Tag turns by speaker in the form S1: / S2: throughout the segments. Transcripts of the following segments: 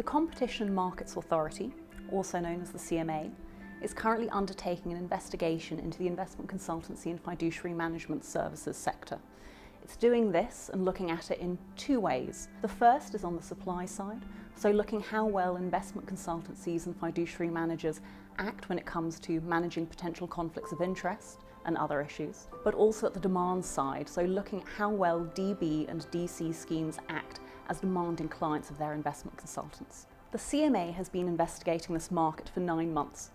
S1: The Competition and Markets Authority, also known as the CMA, is currently undertaking an investigation into the investment consultancy and fiduciary management services sector. It's doing this and looking at it in two ways. The first is on the supply side, so looking how well investment consultancies and fiduciary managers act when it comes to managing potential conflicts of interest and other issues, but also at the demand side, so looking at how well DB and DC schemes act as demanding clients of their investment consultants. The CMA has been investigating this market for 9 months.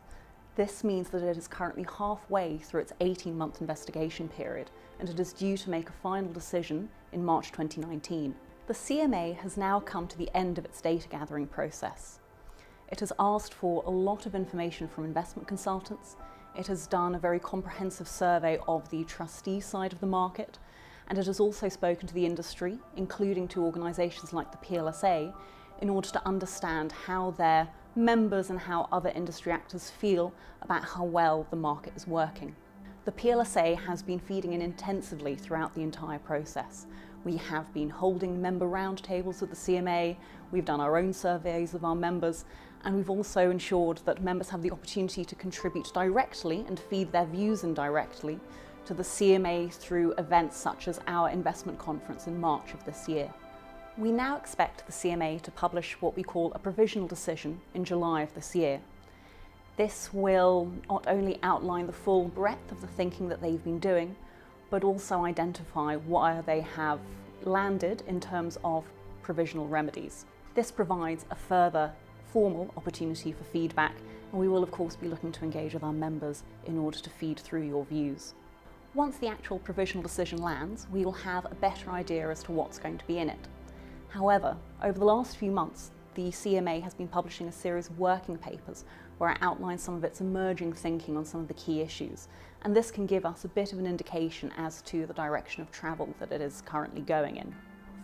S1: This means that it is currently halfway through its 18-month investigation period, and it is due to make a final decision in March 2019. The CMA has now come to the end of its data gathering process. It has asked for a lot of information from investment consultants. It has done a very comprehensive survey of the trustee side of the market, and it has also spoken to the industry, including to organisations like the PLSA, in order to understand how their members and how other industry actors feel about how well the market is working. The PLSA has been feeding in intensively throughout the entire process. We have been holding member roundtables with the CMA, we've done our own surveys of our members, and we've also ensured that members have the opportunity to contribute directly and feed their views indirectly to the CMA through events such as our investment conference in March of this year. We now expect the CMA to publish what we call a provisional decision in July of this year. This will not only outline the full breadth of the thinking that they've been doing, but also identify where they have landed in terms of provisional remedies. This provides a further formal opportunity for feedback, and we will of course be looking to engage with our members in order to feed through your views. Once the actual provisional decision lands, we will have a better idea as to what's going to be in it. However, over the last few months, the CMA has been publishing a series of working papers where it outlines some of its emerging thinking on some of the key issues, and this can give us a bit of an indication as to the direction of travel that it is currently going in.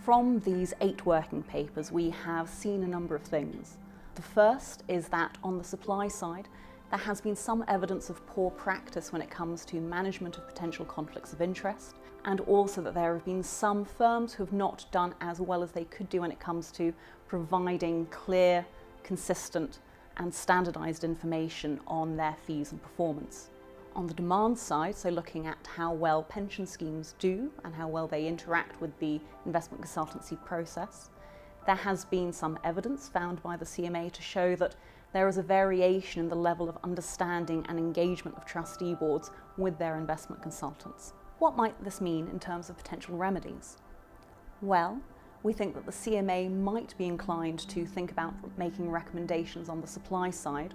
S1: From these 8 working papers, we have seen a number of things. The first is that on the supply side, there has been some evidence of poor practice when it comes to management of potential conflicts of interest, and also that there have been some firms who have not done as well as they could do when it comes to providing clear, consistent and standardised information on their fees and performance. On the demand side, so looking at how well pension schemes do and how well they interact with the investment consultancy process, there has been some evidence found by the CMA to show that there is a variation in the level of understanding and engagement of trustee boards with their investment consultants. What might this mean in terms of potential remedies? Well, we think that the CMA might be inclined to think about making recommendations on the supply side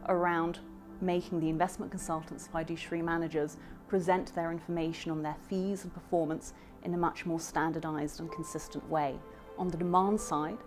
S1: around making the investment consultants, fiduciary managers, present their information on their fees and performance in a much more standardised and consistent way. On the demand side,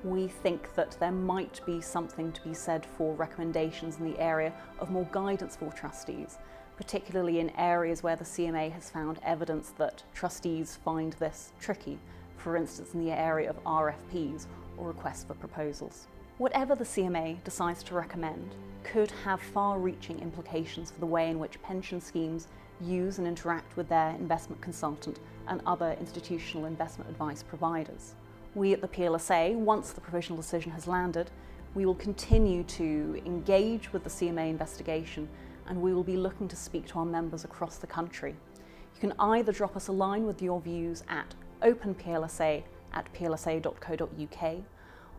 S1: we think that there might be something to be said for recommendations in the area of more guidance for trustees, particularly in areas where the CMA has found evidence that trustees find this tricky, for instance in the area of RFPs or requests for proposals. Whatever the CMA decides to recommend could have far-reaching implications for the way in which pension schemes use and interact with their investment consultant and other institutional investment advice providers. We at the PLSA, once the provisional decision has landed, we will continue to engage with the CMA investigation, and we will be looking to speak to our members across the country. You can either drop us a line with your views at openplsa@plsa.co.uk,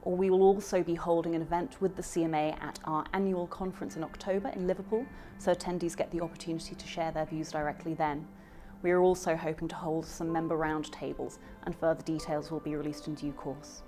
S1: or we will also be holding an event with the CMA at our annual conference in October in Liverpool, so attendees get the opportunity to share their views directly then. We are also hoping to hold some member roundtables, and further details will be released in due course.